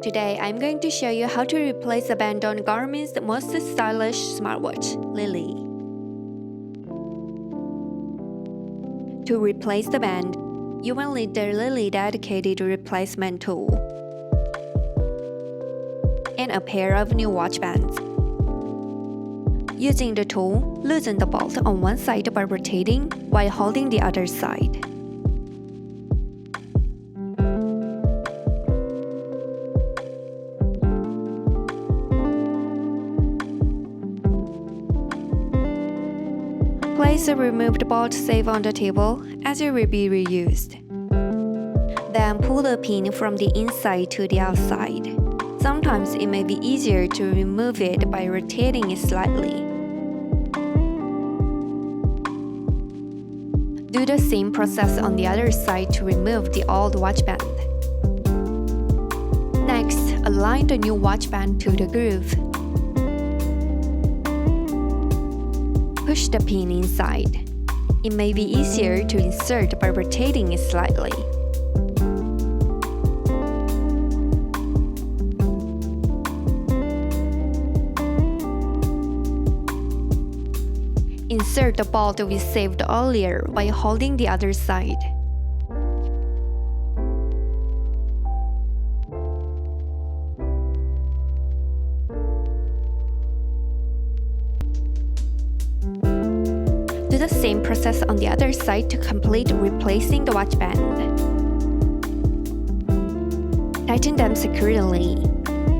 Today, I'm going to show you how to replace the band on Garmin's most stylish smartwatch, Lily. To replace the band, you will need the Lily dedicated replacement tool and a pair of new watch bands. Using the tool, loosen the bolt on one side by rotating while holding the other side. Place the removed bolt safe on the table as it will be reused. Then pull the pin from the inside to the outside. Sometimes it may be easier to remove it by rotating it slightly. Do the same process on the other side to remove the old watch band. Next, align the new watch band to the groove. Push the pin inside. It may be easier to insert by rotating it slightly. Insert the bolt we saved earlier by holding the other side. Do the same process on the other side to complete replacing the watch band. Tighten them securely,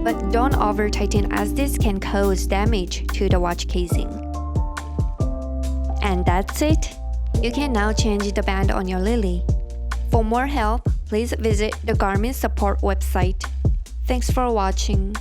but don't over-tighten as this can cause damage to the watch casing. And that's it! You can now change the band on your Lily. For more help, please visit the Garmin support website. Thanks for watching.